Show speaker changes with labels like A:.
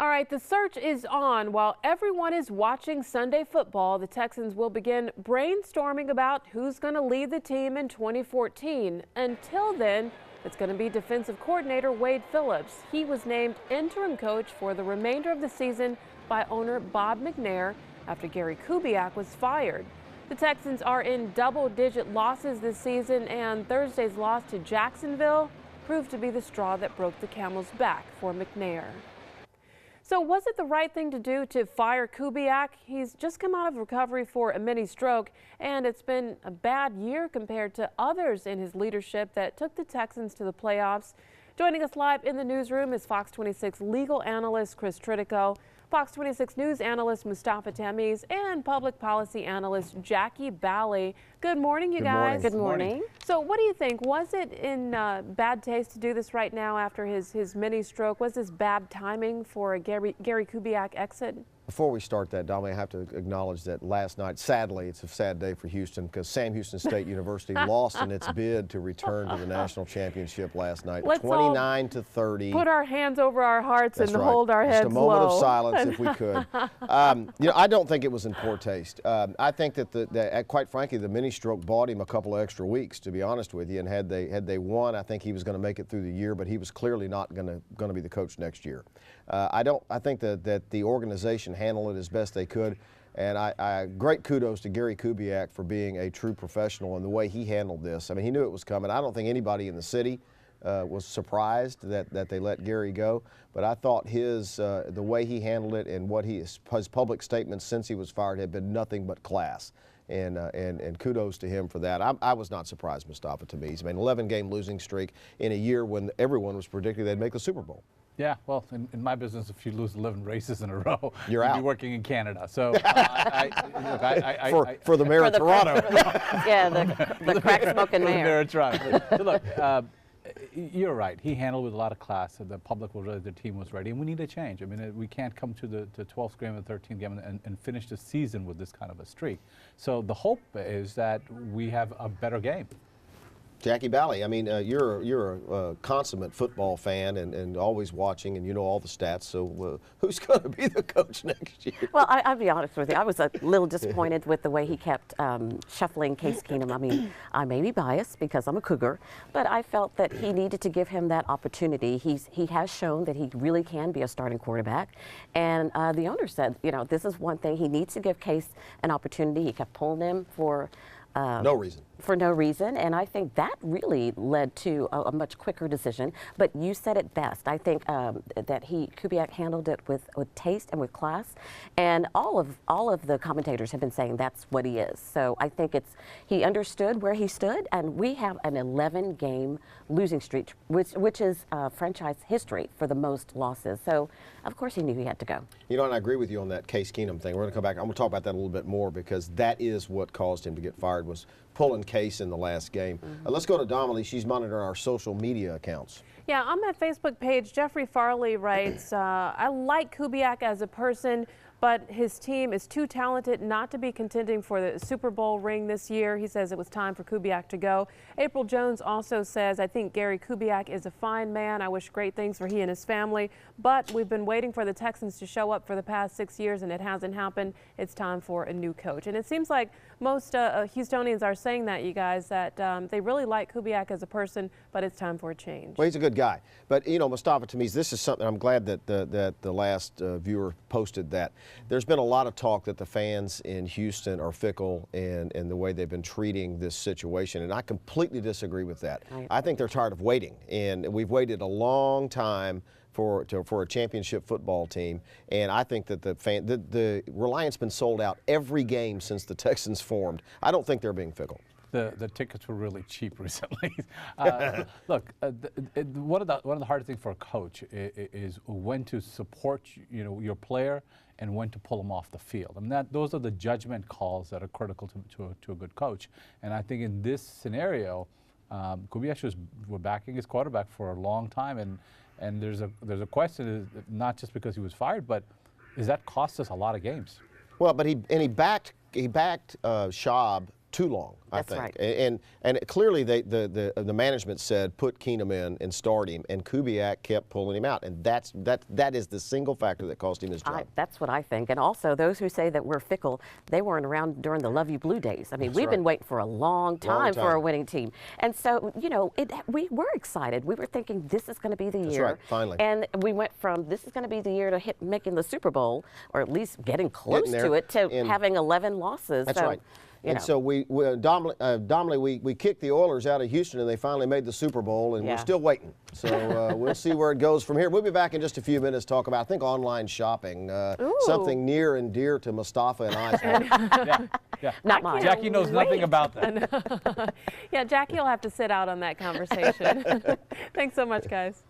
A: All right, the search is on. While everyone is watching Sunday football, the Texans will begin brainstorming about who's going to lead the team in 2014. Until then, it's going to be defensive coordinator Wade Phillips. He was named interim coach for the remainder of the season by owner Bob McNair after Gary Kubiak was fired. The Texans are in double-digit losses this season, and Thursday's loss to Jacksonville proved to be the straw that broke the camel's back for McNair. So was it the right thing to do to fire Kubiak? He's just come out of recovery for a mini stroke, and it's been a bad year compared to others in his leadership that took the Texans to the playoffs. Joining us live in the newsroom is Fox 26 legal analyst Chris Tritico, Fox 26 news analyst Mustafa Tamiz, and public policy analyst Jackie Bally. Good morning, you guys.
B: Good morning.
A: So what do you think? Was it in bad taste to do this right now after his mini stroke? Was this bad timing for a Gary Kubiak exit?
B: Before we start that, Dominic, I have to acknowledge that last night, sadly, it's a sad day for Houston because Sam Houston State University lost in its bid to return to the national championship last night, 29-30.
A: Put our hands over our hearts and
B: right.
A: hold our heads low.
B: Just a moment of silence, if we could. I don't think it was in poor taste. I think that, quite frankly, the mini stroke bought him a couple of extra weeks, to be honest with you. And had they won, I think he was going to make it through the year, but he was clearly not going to be the coach next year. I think that the organization handled it as best they could, and great kudos to Gary Kubiak for being a true professional and the way he handled this. I mean, he knew it was coming. I don't think anybody in the city was surprised that they let Gary go, but I thought the way he handled it and his public statements since he was fired had been nothing but class. And kudos to him for that. I was not surprised, Mustafa Tamiz. I mean, 11-game losing streak in a year when everyone was predicting they'd make the Super Bowl.
C: Yeah, well, in my business, if you lose 11 races in a row,
B: you're out.
C: You'd be working in Canada. So,
B: for the mayor of Toronto.
D: Yeah, the crack-smoking mayor.
C: The mayor of Toronto. So look, you're right. He handled with a lot of class. The public was ready, the team was ready, and we need a change. I mean, we can't come to the 12th game and 13th game and finish the season with this kind of a streak. So the hope is that we have a better game.
B: Jackie Bally, I mean, you're a consummate football fan and always watching, and you know all the stats. So who's going to be the coach next year?
D: Well, I'll be honest with you. I was a little disappointed with the way he kept shuffling Case Keenum. I mean, I may be biased because I'm a Cougar, but I felt that he needed to give him that opportunity. He has shown that he really can be a starting quarterback, and the owner said, you know, this is one thing. He needs to give Case an opportunity. He kept pulling him for
B: no reason.
D: For no reason, and I think that really led to a much quicker decision. But you said it best. I think that Kubiak handled it with taste and with class, and all of the commentators have been saying that's what he is. So I think he understood where he stood, and we have an 11-game losing streak, which is franchise history for the most losses. So of course he knew he had to go.
B: You know, and I agree with you on that Case Keenum thing. We're going to come back. I'm going to talk about that a little bit more because that is what caused him to get fired, was pulling Case in the last game. Let's go to Donnelly. She's monitoring our social media accounts.
A: Yeah, on my Facebook page, Jeffrey Farley writes, I like Kubiak as a person, but his team is too talented not to be contending for the Super Bowl ring this year. He says it was time for Kubiak to go. April Jones also says, I think Gary Kubiak is a fine man. I wish great things for he and his family, but we've been waiting for the Texans to show up for the past 6 years, and it hasn't happened. It's time for a new coach. And it seems like most Houstonians are saying that, you guys, that they really like Kubiak as a person, but it's time for a change.
B: Well, he's a good guy. But, you know, Mustafa Tamiz, this is something I'm glad that the last viewer posted that. There's been a lot of talk that the fans in Houston are fickle in the way they've been treating this situation, and I completely disagree with that. I think they're tired of waiting, and we've waited a long time for a championship football team, and I think that the Reliance been sold out every game since the Texans formed. I don't think they're being fickle.
C: The tickets were really cheap recently. Look, one of the hardest things for a coach is when to support your player and when to pull them off the field. I mean, those are the judgment calls that are critical to a good coach. And I think in this scenario, Kubiak was backing his quarterback for a long time, and there's a question, not just because he was fired, but does that cost us a lot of games?
B: Well, but he backed Schaub too long,
D: That's
B: I think.
D: right.
B: And clearly the management said put Keenum in and start him, and Kubiak kept pulling him out, and that is the single factor that cost him his job.
D: That's what I think. And also those who say that we're fickle, they weren't around during the Love You Blue days. I mean, we've been waiting for a long time for a winning team. And so, you know, we were excited. We were thinking this is going to be the year.
B: That's right, finally.
D: And we went from this is going to be the year to making the Super Bowl, or at least getting close to it, to having 11 losses.
B: That's right. And so we kicked the Oilers out of Houston, and they finally made the Super Bowl, and we're still waiting. So we'll see where it goes from here. We'll be back in just a few minutes to talk about, I think, online shopping, something near and dear to Mustafa and I.
D: Not mine.
C: Jackie knows nothing about that.
A: Yeah, Jackie will have to sit out on that conversation. Thanks so much, guys.